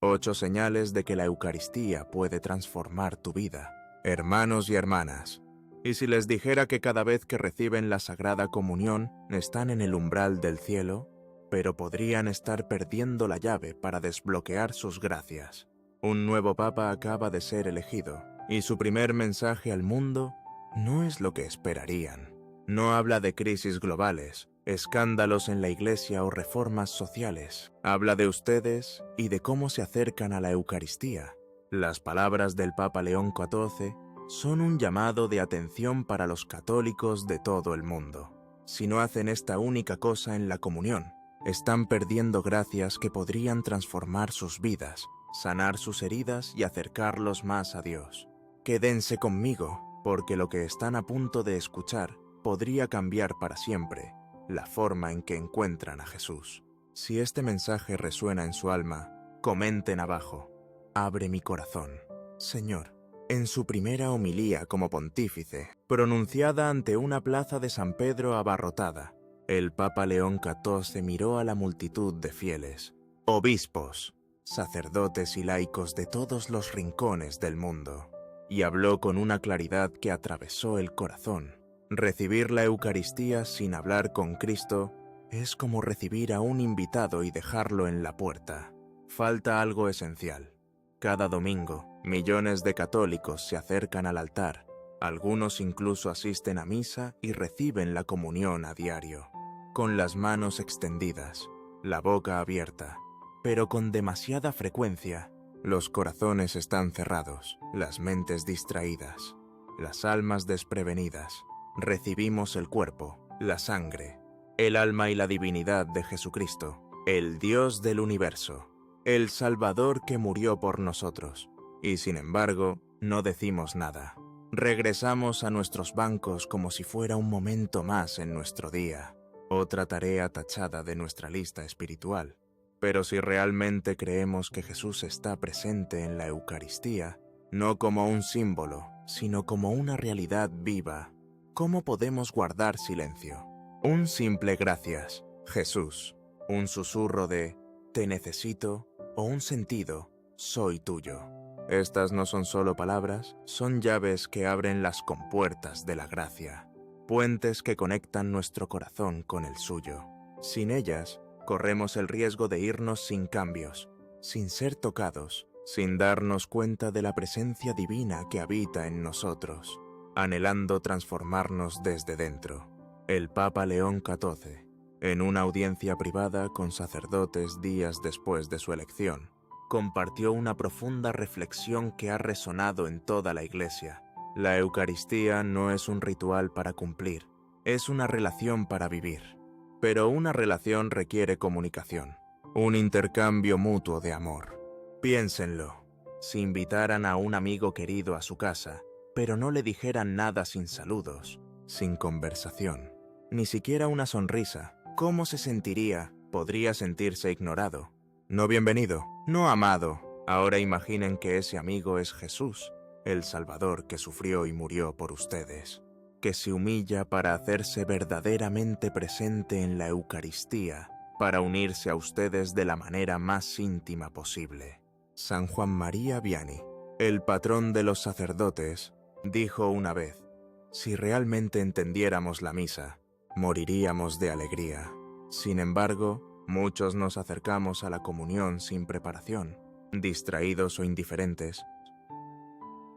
8 señales de que la Eucaristía puede transformar tu vida. Hermanos y hermanas, y si les dijera que cada vez que reciben la Sagrada Comunión están en el umbral del cielo, pero podrían estar perdiendo la llave para desbloquear sus gracias. Un nuevo Papa acaba de ser elegido, y su primer mensaje al mundo no es lo que esperarían. No habla de crisis globales, escándalos en la Iglesia o reformas sociales. Habla de ustedes y de cómo se acercan a la Eucaristía. Las palabras del Papa León XIV son un llamado de atención para los católicos de todo el mundo. Si no hacen esta única cosa en la comunión, están perdiendo gracias que podrían transformar sus vidas, sanar sus heridas y acercarlos más a Dios. Quédense conmigo, porque lo que están a punto de escuchar podría cambiar para siempre la forma en que encuentran a Jesús. Si este mensaje resuena en su alma, comenten abajo: abre mi corazón. Señor, en su primera homilía como pontífice, pronunciada ante una plaza de San Pedro abarrotada, el Papa León XIV miró a la multitud de fieles, obispos, sacerdotes y laicos de todos los rincones del mundo, y habló con una claridad que atravesó el corazón. Recibir la Eucaristía sin hablar con Cristo es como recibir a un invitado y dejarlo en la puerta. Falta algo esencial. Cada domingo, millones de católicos se acercan al altar. Algunos incluso asisten a misa y reciben la comunión a diario, con las manos extendidas, la boca abierta, pero con demasiada frecuencia. Los corazones están cerrados, las mentes distraídas, las almas desprevenidas. Recibimos el cuerpo, la sangre, el alma y la divinidad de Jesucristo, el Dios del universo, el Salvador que murió por nosotros, y sin embargo, no decimos nada. Regresamos a nuestros bancos como si fuera un momento más en nuestro día, otra tarea tachada de nuestra lista espiritual. Pero si realmente creemos que Jesús está presente en la Eucaristía, no como un símbolo, sino como una realidad viva, ¿cómo podemos guardar silencio? Un simple gracias, Jesús, un susurro de te necesito o un sentido soy tuyo. Estas no son solo palabras, son llaves que abren las compuertas de la gracia, puentes que conectan nuestro corazón con el suyo. Sin ellas, corremos el riesgo de irnos sin cambios, sin ser tocados, sin darnos cuenta de la presencia divina que habita en nosotros, anhelando transformarnos desde dentro. El Papa León XIV, en una audiencia privada con sacerdotes días después de su elección, compartió una profunda reflexión que ha resonado en toda la Iglesia. La Eucaristía no es un ritual para cumplir, es una relación para vivir. Pero una relación requiere comunicación, un intercambio mutuo de amor. Piénsenlo, si invitaran a un amigo querido a su casa, pero no le dijeran nada sin saludos, sin conversación, ni siquiera una sonrisa, ¿cómo se sentiría? Podría sentirse ignorado. No bienvenido, no amado. Ahora imaginen que ese amigo es Jesús, el Salvador que sufrió y murió por ustedes, que se humilla para hacerse verdaderamente presente en la Eucaristía, para unirse a ustedes de la manera más íntima posible. San Juan María Vianney, el patrón de los sacerdotes, dijo una vez: si realmente entendiéramos la misa, moriríamos de alegría. Sin embargo, muchos nos acercamos a la comunión sin preparación, distraídos o indiferentes.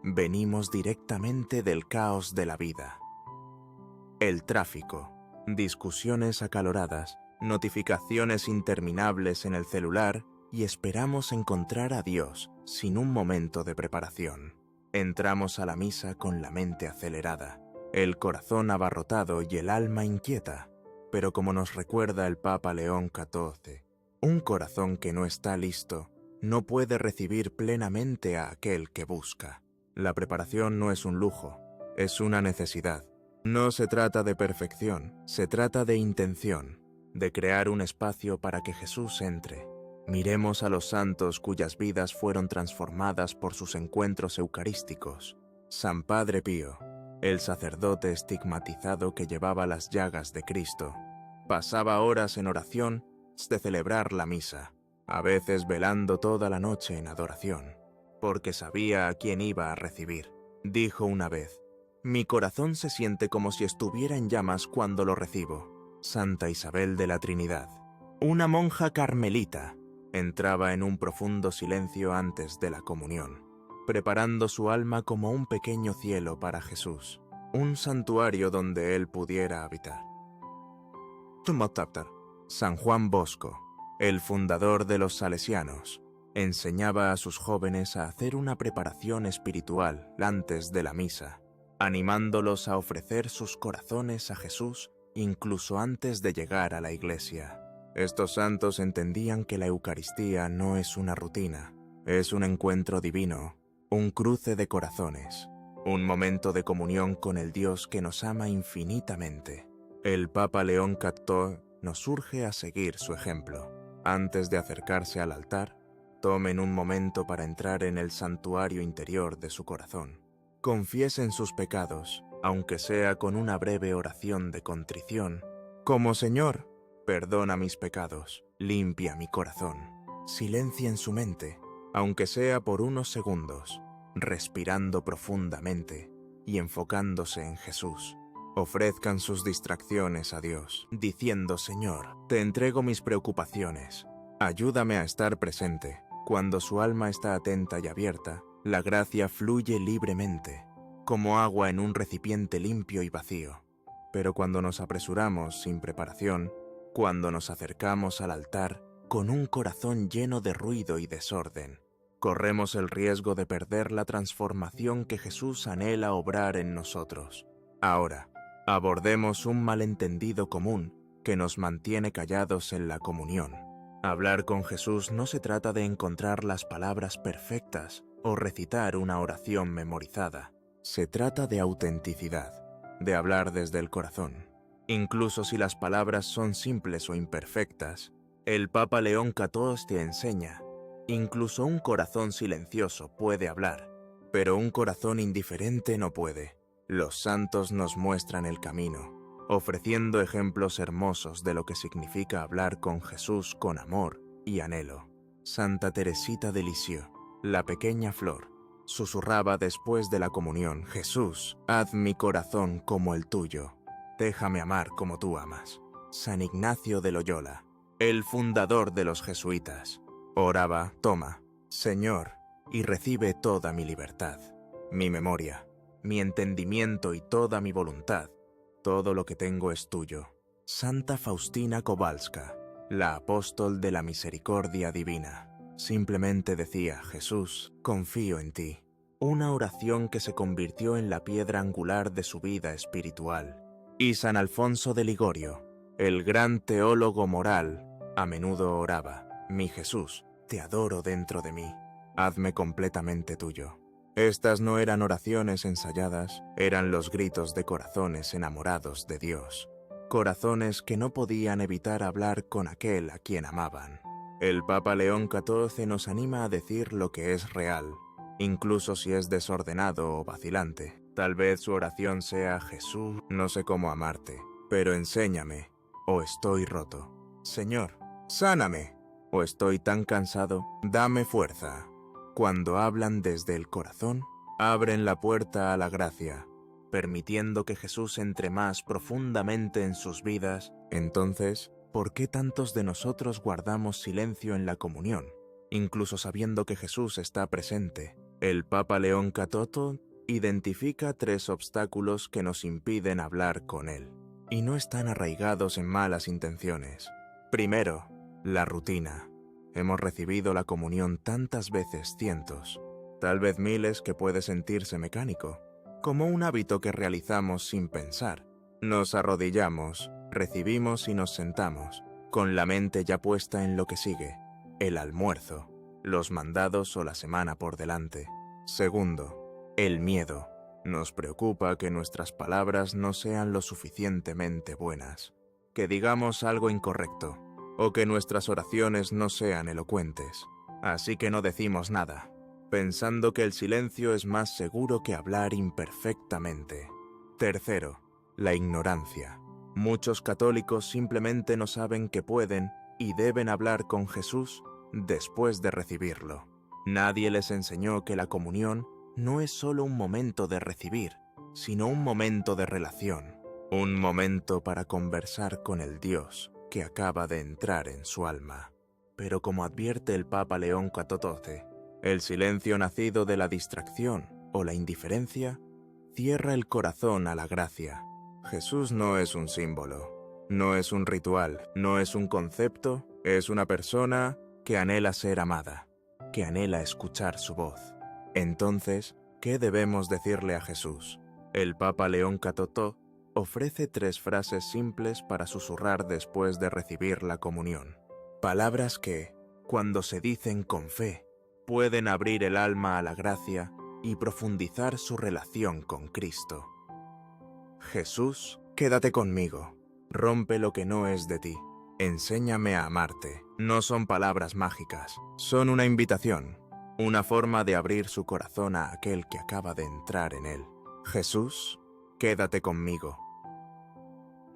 Venimos directamente del caos de la vida. El tráfico, discusiones acaloradas, notificaciones interminables en el celular y esperamos encontrar a Dios sin un momento de preparación. Entramos a la misa con la mente acelerada, el corazón abarrotado y el alma inquieta. Pero como nos recuerda el Papa León XIV, un corazón que no está listo no puede recibir plenamente a aquel que busca. La preparación no es un lujo, es una necesidad. No se trata de perfección, se trata de intención, de crear un espacio para que Jesús entre. Miremos a los santos cuyas vidas fueron transformadas por sus encuentros eucarísticos. San Padre Pío, el sacerdote estigmatizado que llevaba las llagas de Cristo, pasaba horas en oración de celebrar la misa. a veces velando toda la noche en adoración, porque sabía a quién iba a recibir. Dijo una vez: «Mi corazón se siente como si estuviera en llamas cuando lo recibo». Santa Isabel de la Trinidad, una monja carmelita, entraba en un profundo silencio antes de la comunión, preparando su alma como un pequeño cielo para Jesús, un santuario donde él pudiera habitar. San Juan Bosco, el fundador de los salesianos, enseñaba a sus jóvenes a hacer una preparación espiritual antes de la misa, animándolos a ofrecer sus corazones a Jesús incluso antes de llegar a la iglesia. Estos santos entendían que la Eucaristía no es una rutina, es un encuentro divino, un cruce de corazones, un momento de comunión con el Dios que nos ama infinitamente. El Papa León XIV nos urge a seguir su ejemplo. Antes de acercarse al altar, tomen un momento para entrar en el santuario interior de su corazón. Confiesen sus pecados, aunque sea con una breve oración de contrición, como: «Señor, perdona mis pecados, limpia mi corazón». Silencien su mente, aunque sea por unos segundos, respirando profundamente y enfocándose en Jesús. Ofrezcan sus distracciones a Dios, diciendo: «Señor, te entrego mis preocupaciones. Ayúdame a estar presente». Cuando su alma está atenta y abierta, la gracia fluye libremente, como agua en un recipiente limpio y vacío. Pero cuando nos apresuramos sin preparación, cuando nos acercamos al altar con un corazón lleno de ruido y desorden, corremos el riesgo de perder la transformación que Jesús anhela obrar en nosotros. Ahora, abordemos un malentendido común que nos mantiene callados en la comunión. Hablar con Jesús no se trata de encontrar las palabras perfectas o recitar una oración memorizada. Se trata de autenticidad, de hablar desde el corazón. Incluso si las palabras son simples o imperfectas, el Papa León XIV enseña: incluso un corazón silencioso puede hablar, pero un corazón indiferente no puede. Los santos nos muestran el camino, ofreciendo ejemplos hermosos de lo que significa hablar con Jesús con amor y anhelo. Santa Teresita de Lisieux, la pequeña flor, susurraba después de la comunión: «Jesús, haz mi corazón como el tuyo, déjame amar como tú amas». San Ignacio de Loyola, el fundador de los jesuitas, oraba: «Toma, Señor, y recibe toda mi libertad, mi memoria, mi entendimiento y toda mi voluntad. Todo lo que tengo es tuyo». Santa Faustina Kowalska, la apóstol de la misericordia divina, simplemente decía: «Jesús, confío en ti». Una oración que se convirtió en la piedra angular de su vida espiritual. Y San Alfonso de Ligorio, el gran teólogo moral, a menudo oraba: «Mi Jesús, te adoro dentro de mí, hazme completamente tuyo». Estas no eran oraciones ensayadas, eran los gritos de corazones enamorados de Dios, corazones que no podían evitar hablar con aquel a quien amaban. El Papa León XIV nos anima a decir lo que es real, incluso si es desordenado o vacilante. Tal vez su oración sea: «Jesús, no sé cómo amarte, pero enséñame», o «Estoy roto». «Señor, sáname», o «Estoy tan cansado, dame fuerza». Cuando hablan desde el corazón, abren la puerta a la gracia, permitiendo que Jesús entre más profundamente en sus vidas. Entonces, ¿por qué tantos de nosotros guardamos silencio en la comunión, incluso sabiendo que Jesús está presente? El Papa León XIV identifica 3 obstáculos que nos impiden hablar con Él, y no están arraigados en malas intenciones. Primero, la rutina. Hemos recibido la comunión tantas veces, cientos, tal vez miles, que puede sentirse mecánico, como un hábito que realizamos sin pensar. Nos arrodillamos, recibimos y nos sentamos, con la mente ya puesta en lo que sigue, el almuerzo, los mandados o la semana por delante. Segundo, el miedo. Nos preocupa que nuestras palabras no sean lo suficientemente buenas, que digamos algo incorrecto, o que nuestras oraciones no sean elocuentes. Así que no decimos nada, pensando que el silencio es más seguro que hablar imperfectamente. Tercero, la ignorancia. Muchos católicos simplemente no saben que pueden y deben hablar con Jesús después de recibirlo. Nadie les enseñó que la comunión no es solo un momento de recibir, sino un momento de relación, un momento para conversar con el Dios que acaba de entrar en su alma. Pero como advierte el Papa León XIV, el silencio nacido de la distracción o la indiferencia cierra el corazón a la gracia. Jesús no es un símbolo, no es un ritual, no es un concepto, es una persona que anhela ser amada, que anhela escuchar su voz. Entonces, ¿qué debemos decirle a Jesús? El Papa León XIV ofrece 3 frases simples para susurrar después de recibir la comunión. Palabras que, cuando se dicen con fe, pueden abrir el alma a la gracia y profundizar su relación con Cristo. Jesús, quédate conmigo. Rompe lo que no es de ti. Enséñame a amarte. No son palabras mágicas, son una invitación, una forma de abrir su corazón a aquel que acaba de entrar en él. Jesús, quédate conmigo.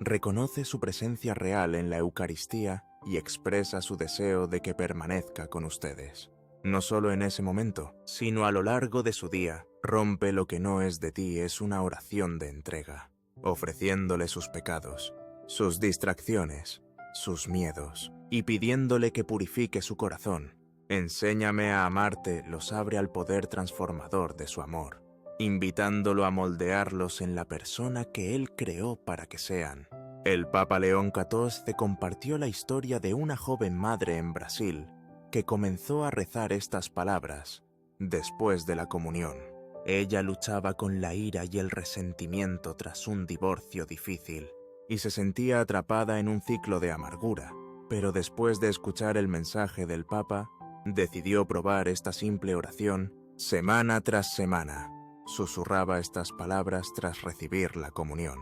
Reconoce su presencia real en la Eucaristía y expresa su deseo de que permanezca con ustedes. No solo en ese momento, sino a lo largo de su día. Rompe lo que no es de ti es una oración de entrega, ofreciéndole sus pecados, sus distracciones, sus miedos, y pidiéndole que purifique su corazón. Enséñame a amarte los abre al poder transformador de su amor, invitándolo a moldearlos en la persona que él creó para que sean. El Papa León XIV compartió la historia de una joven madre en Brasil que comenzó a rezar estas palabras después de la comunión. Ella luchaba con la ira y el resentimiento tras un divorcio difícil y se sentía atrapada en un ciclo de amargura, pero después de escuchar el mensaje del Papa, decidió probar esta simple oración semana tras semana. Susurraba estas palabras tras recibir la comunión,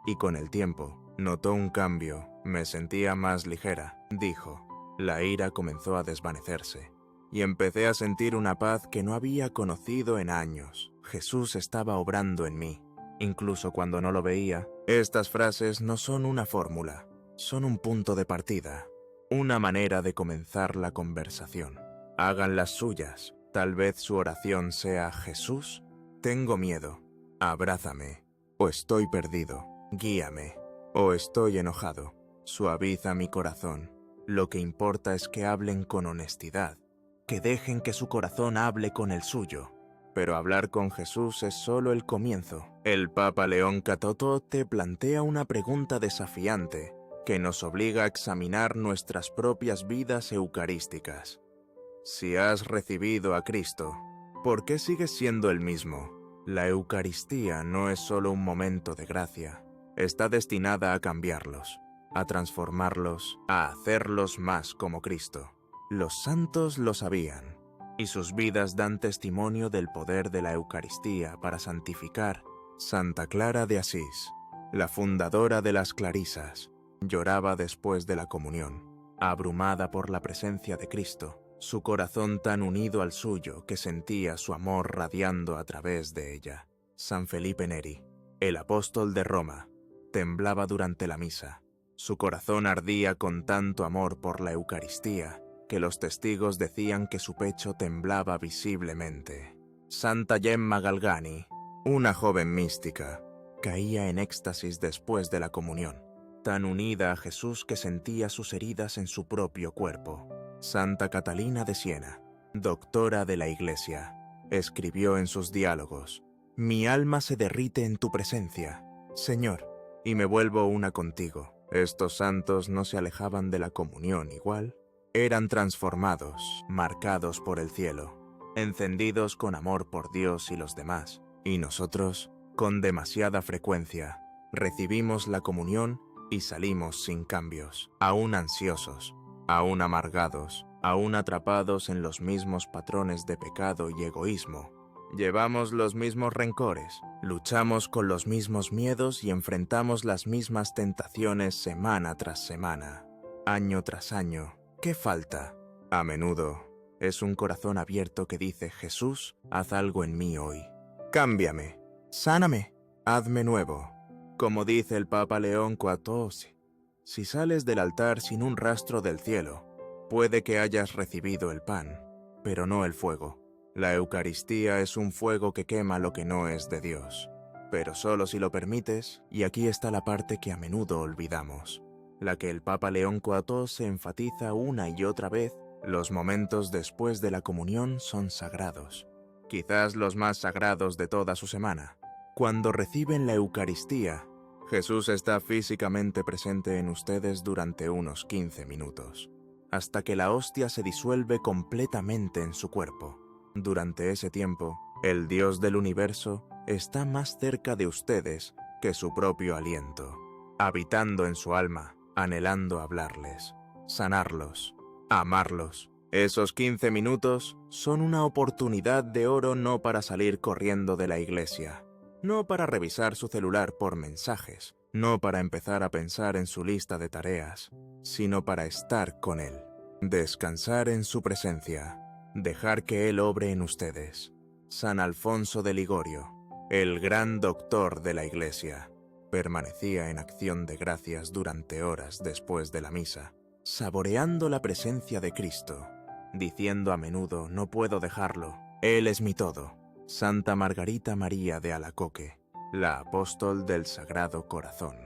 y con el tiempo notó un cambio. Me sentía más ligera, dijo. La ira comenzó a desvanecerse, y empecé a sentir una paz que no había conocido en años. Jesús estaba obrando en mí, incluso cuando no lo veía. Estas frases no son una fórmula, son un punto de partida, una manera de comenzar la conversación. Hagan las suyas. Tal vez su oración sea: Jesús, tengo miedo, abrázame, o estoy perdido, guíame, o estoy enojado, suaviza mi corazón. Lo que importa es que hablen con honestidad, que dejen que su corazón hable con el suyo. Pero hablar con Jesús es solo el comienzo. El Papa León XIV te plantea una pregunta desafiante que nos obliga a examinar nuestras propias vidas eucarísticas. Si has recibido a Cristo, ¿por qué sigues siendo el mismo? La Eucaristía no es solo un momento de gracia, está destinada a cambiarlos, a transformarlos, a hacerlos más como Cristo. Los santos lo sabían, y sus vidas dan testimonio del poder de la Eucaristía para santificar. Santa Clara de Asís, la fundadora de las Clarisas, lloraba después de la comunión, abrumada por la presencia de Cristo, su corazón tan unido al suyo que sentía su amor radiando a través de ella. San Felipe Neri, el apóstol de Roma, temblaba durante la misa. Su corazón ardía con tanto amor por la Eucaristía que los testigos decían que su pecho temblaba visiblemente. Santa Gemma Galgani, una joven mística, caía en éxtasis después de la comunión, tan unida a Jesús que sentía sus heridas en su propio cuerpo. Santa Catalina de Siena, doctora de la Iglesia, escribió en sus diálogos: «Mi alma se derrite en tu presencia, Señor, y me vuelvo una contigo». Estos santos no se alejaban de la comunión igual. Eran transformados, marcados por el cielo, encendidos con amor por Dios y los demás. Y nosotros, con demasiada frecuencia, recibimos la comunión y salimos sin cambios, aún ansiosos, aún amargados, aún atrapados en los mismos patrones de pecado y egoísmo. Llevamos los mismos rencores, luchamos con los mismos miedos y enfrentamos las mismas tentaciones semana tras semana, año tras año. ¿Qué falta? A menudo es un corazón abierto que dice: Jesús, haz algo en mí hoy. Cámbiame, sáname, hazme nuevo. Como dice el Papa León XIV, si sales del altar sin un rastro del cielo, Puede que hayas recibido el pan, pero no el fuego. La Eucaristía es un fuego que quema lo que no es de Dios. Pero solo si lo permites, y aquí está la parte que a menudo olvidamos, la que el Papa León XIV enfatiza una y otra vez: los momentos después de la comunión son sagrados, quizás los más sagrados de toda su semana. Cuando reciben la Eucaristía, Jesús está físicamente presente en ustedes durante unos 15 minutos, hasta que la hostia se disuelve completamente en su cuerpo. Durante ese tiempo, el Dios del universo está más cerca de ustedes que su propio aliento, habitando en su alma, anhelando hablarles, sanarlos, amarlos. Esos 15 minutos son una oportunidad de oro no para salir corriendo de la iglesia, no para revisar su celular por mensajes, no para empezar a pensar en su lista de tareas, sino para estar con Él, descansar en su presencia, dejar que Él obre en ustedes. San Alfonso de Ligorio, el gran doctor de la Iglesia, permanecía en acción de gracias durante horas después de la misa, saboreando la presencia de Cristo, diciendo a menudo: no puedo dejarlo, Él es mi todo. Santa Margarita María de Alacoque, la apóstol del Sagrado Corazón,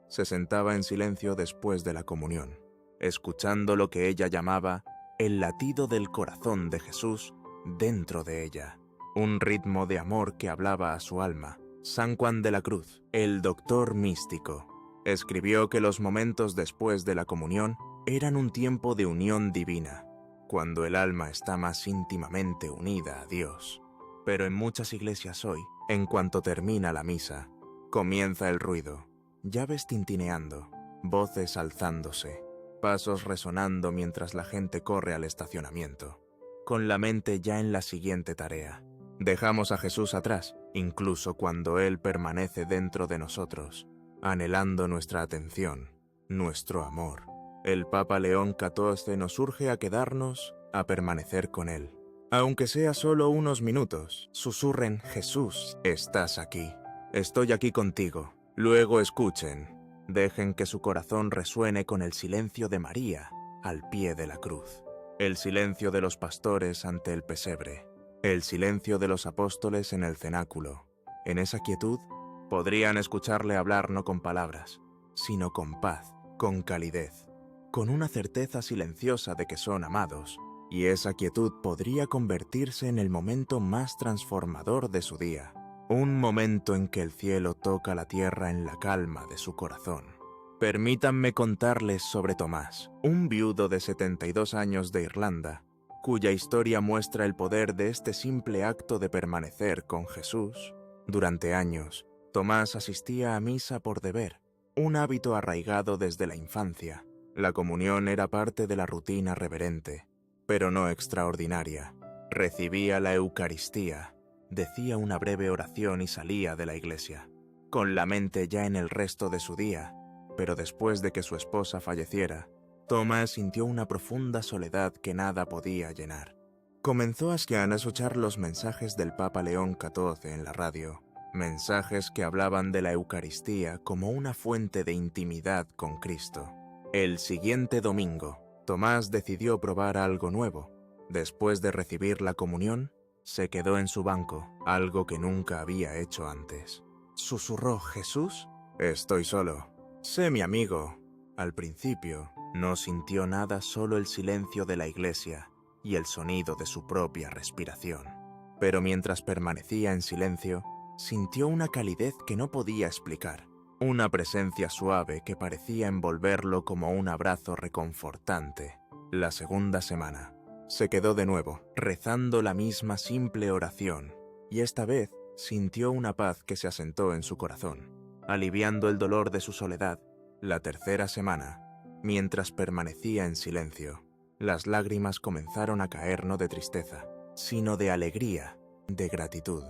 se sentaba en silencio después de la comunión, escuchando lo que ella llamaba el latido del corazón de Jesús dentro de ella, un ritmo de amor que hablaba a su alma. San Juan de la Cruz, el doctor místico, escribió que los momentos después de la comunión eran un tiempo de unión divina, cuando el alma está más íntimamente unida a Dios. Pero en muchas iglesias hoy, en cuanto termina la misa, comienza el ruido, llaves tintineando, voces alzándose, pasos resonando mientras la gente corre al estacionamiento, con la mente ya en la siguiente tarea. Dejamos a Jesús atrás, incluso cuando Él permanece dentro de nosotros, anhelando nuestra atención, nuestro amor. El Papa León XIV nos urge a quedarnos, a permanecer con Él. Aunque sea solo unos minutos, susurren: Jesús, estás aquí. Estoy aquí contigo. Luego escuchen. Dejen que su corazón resuene con el silencio de María al pie de la cruz, el silencio de los pastores ante el pesebre, el silencio de los apóstoles en el cenáculo. En esa quietud podrían escucharle hablar no con palabras, sino con paz, con calidez, con una certeza silenciosa de que son amados. Y esa quietud podría convertirse en el momento más transformador de su día, un momento en que el cielo toca la tierra en la calma de su corazón. Permítanme contarles sobre Tomás, un viudo de 72 años de Irlanda, cuya historia muestra el poder de este simple acto de permanecer con Jesús. Durante años, Tomás asistía a misa por deber, un hábito arraigado desde la infancia. La comunión era parte de la rutina reverente, pero no extraordinaria. Recibía la Eucaristía, decía una breve oración y salía de la iglesia, con la mente ya en el resto de su día. Pero después de que su esposa falleciera, Tomás sintió una profunda soledad que nada podía llenar. Comenzó a escuchar los mensajes del Papa León XIV en la radio, mensajes que hablaban de la Eucaristía como una fuente de intimidad con Cristo. El siguiente domingo, Tomás decidió probar algo nuevo. Después de recibir la comunión, se quedó en su banco, algo que nunca había hecho antes. Susurró: Jesús, estoy solo. Sé mi amigo. Al principio, no sintió nada, solo el silencio de la iglesia y el sonido de su propia respiración. Pero mientras permanecía en silencio, sintió una calidez que no podía explicar. Una presencia suave que parecía envolverlo como un abrazo reconfortante. La segunda semana, se quedó de nuevo, rezando la misma simple oración, y esta vez sintió una paz que se asentó en su corazón, aliviando el dolor de su soledad. La tercera semana, mientras permanecía en silencio, las lágrimas comenzaron a caer no de tristeza, sino de alegría, de gratitud,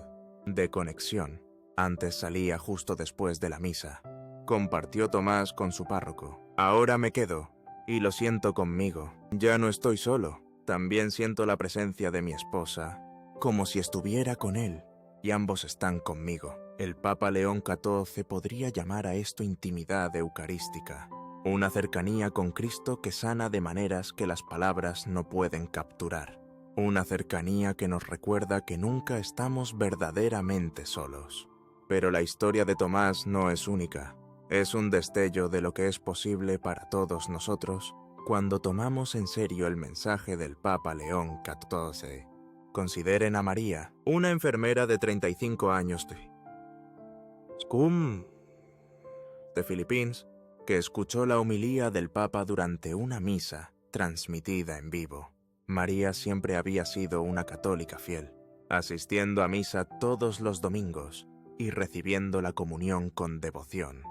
de conexión. Antes salía justo después de la misa. Compartió Tomás con su párroco: ahora me quedo, y lo siento conmigo. Ya no estoy solo, también siento la presencia de mi esposa, como si estuviera con él, y ambos están conmigo. El Papa León XIV podría llamar a esto intimidad eucarística, una cercanía con Cristo que sana de maneras que las palabras no pueden capturar, una cercanía que nos recuerda que nunca estamos verdaderamente solos. Pero la historia de Tomás no es única, es un destello de lo que es posible para todos nosotros cuando tomamos en serio el mensaje del Papa León XIV. Consideren a María, una enfermera de 35 años de Filipinas, que escuchó la homilía del Papa durante una misa transmitida en vivo. María siempre había sido una católica fiel, asistiendo a misa todos los domingos y recibiendo la comunión con devoción,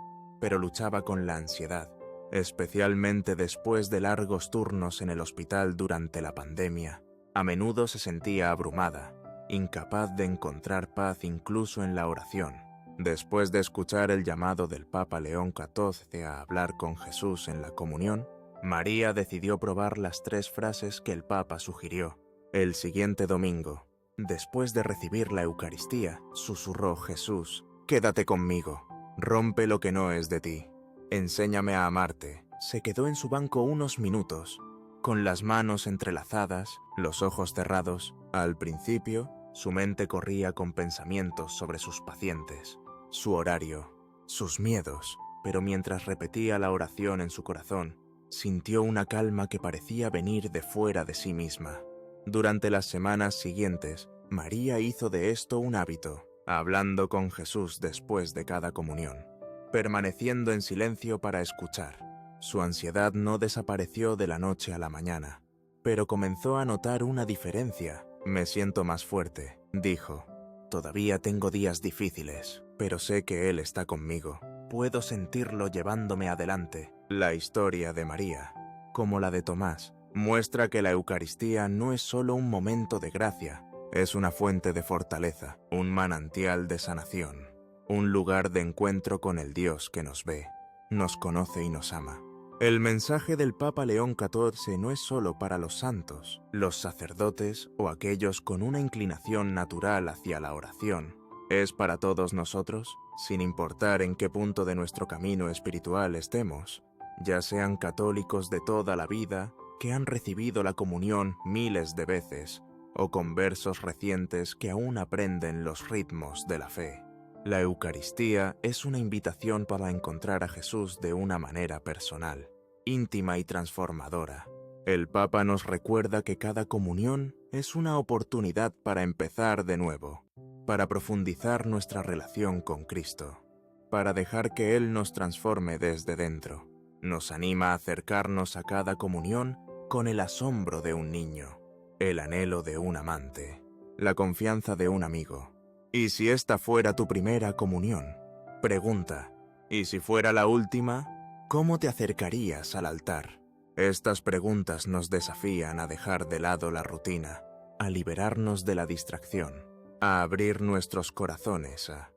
pero luchaba con la ansiedad, especialmente después de largos turnos en el hospital durante la pandemia. A menudo se sentía abrumada, incapaz de encontrar paz incluso en la oración. Después de escuchar el llamado del Papa León XIV a hablar con Jesús en la comunión, María decidió probar las 3 frases que el Papa sugirió. El siguiente domingo, después de recibir la Eucaristía, susurró Jesús: «Quédate conmigo, rompe lo que no es de ti, enséñame a amarte». Se quedó en su banco unos minutos, con las manos entrelazadas, los ojos cerrados. Al principio, su mente corría con pensamientos sobre sus pacientes, su horario, sus miedos, pero mientras repetía la oración en su corazón, sintió una calma que parecía venir de fuera de sí misma. Durante las semanas siguientes, María hizo de esto un hábito, hablando con Jesús después de cada comunión, permaneciendo en silencio para escuchar. Su ansiedad no desapareció de la noche a la mañana, pero comenzó a notar una diferencia. «Me siento más fuerte», dijo. «Todavía tengo días difíciles, pero sé que Él está conmigo. Puedo sentirlo llevándome adelante». La historia de María, como la de Tomás, muestra que la Eucaristía no es solo un momento de gracia, es una fuente de fortaleza, un manantial de sanación, un lugar de encuentro con el Dios que nos ve, nos conoce y nos ama. El mensaje del Papa León XIV no es solo para los santos, los sacerdotes o aquellos con una inclinación natural hacia la oración. Es para todos nosotros, sin importar en qué punto de nuestro camino espiritual estemos, ya sean católicos de toda la vida, que han recibido la comunión miles de veces, o conversos recientes que aún aprenden los ritmos de la fe. La Eucaristía es una invitación para encontrar a Jesús de una manera personal, íntima y transformadora. El Papa nos recuerda que cada comunión es una oportunidad para empezar de nuevo, para profundizar nuestra relación con Cristo, para dejar que Él nos transforme desde dentro. Nos anima a acercarnos a cada comunión con el asombro de un niño, el anhelo de un amante, la confianza de un amigo. ¿Y si esta fuera tu primera comunión? Pregunta. ¿Y si fuera la última? ¿Cómo te acercarías al altar? Estas preguntas nos desafían a dejar de lado la rutina, a liberarnos de la distracción, a abrir nuestros corazones a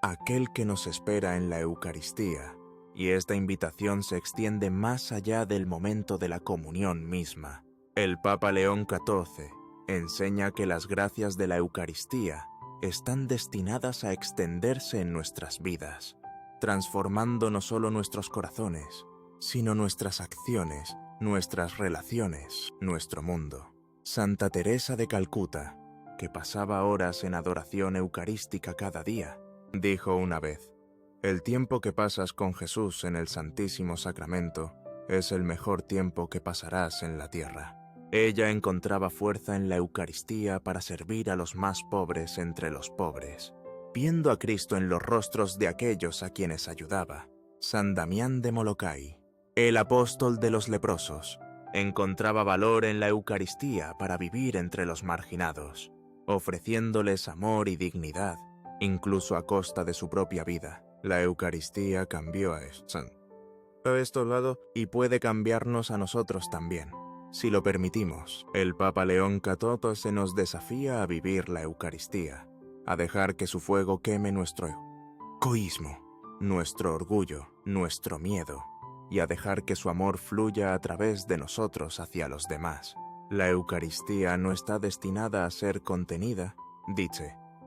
aquel que nos espera en la Eucaristía. Y esta invitación se extiende más allá del momento de la comunión misma. El Papa León XIV enseña que las gracias de la Eucaristía están destinadas a extenderse en nuestras vidas, transformando no solo nuestros corazones, sino nuestras acciones, nuestras relaciones, nuestro mundo. Santa Teresa de Calcuta, que pasaba horas en adoración eucarística cada día, dijo una vez: «El tiempo que pasas con Jesús en el Santísimo Sacramento es el mejor tiempo que pasarás en la tierra». Ella encontraba fuerza en la Eucaristía para servir a los más pobres entre los pobres, viendo a Cristo en los rostros de aquellos a quienes ayudaba. San Damián de Molokai, el apóstol de los leprosos, encontraba valor en la Eucaristía para vivir entre los marginados, ofreciéndoles amor y dignidad, incluso a costa de su propia vida. La Eucaristía cambió a estos lados y puede cambiarnos a nosotros también, si lo permitimos. El Papa León XIV se nos desafía a vivir la Eucaristía, a dejar que su fuego queme nuestro egoísmo, nuestro orgullo, nuestro miedo, y a dejar que su amor fluya a través de nosotros hacia los demás. La Eucaristía no está destinada a ser contenida,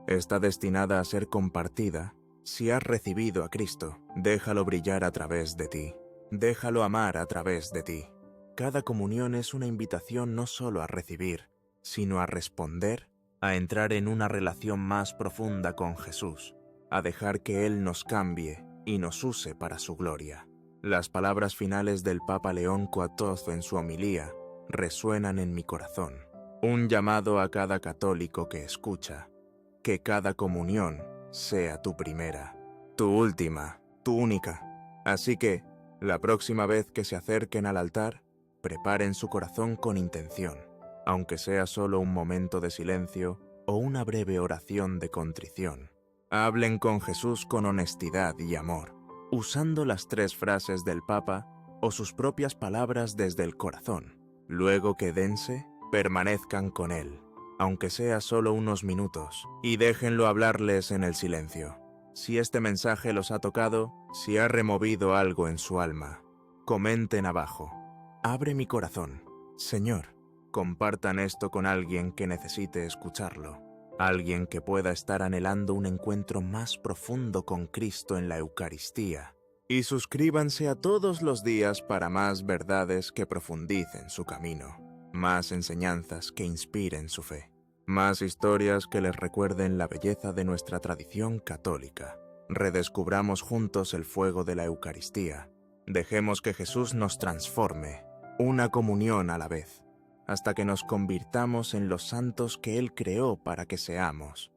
está destinada a ser compartida. Si has recibido a Cristo, déjalo brillar a través de ti. Déjalo amar a través de ti. Cada comunión es una invitación no solo a recibir, sino a responder, a entrar en una relación más profunda con Jesús, a dejar que Él nos cambie y nos use para su gloria. Las palabras finales del Papa León XIV en su homilía resuenan en mi corazón. Un llamado a cada católico que escucha: que cada comunión sea tu primera, tu última, tu única. Así que, la próxima vez que se acerquen al altar, preparen su corazón con intención, aunque sea solo un momento de silencio o una breve oración de contrición. Hablen con Jesús con honestidad y amor, usando las 3 frases del Papa o sus propias palabras desde el corazón. Luego quédense, permanezcan con Él, aunque sea solo unos minutos, y déjenlo hablarles en el silencio. Si este mensaje los ha tocado, si ha removido algo en su alma, comenten abajo: abre mi corazón, Señor. Compartan esto con alguien que necesite escucharlo, alguien que pueda estar anhelando un encuentro más profundo con Cristo en la Eucaristía. Y suscríbanse a Todos los Días para más verdades que profundicen su camino, más enseñanzas que inspiren su fe, más historias que les recuerden la belleza de nuestra tradición católica. Redescubramos juntos el fuego de la Eucaristía. Dejemos que Jesús nos transforme, una comunión a la vez, hasta que nos convirtamos en los santos que Él creó para que seamos.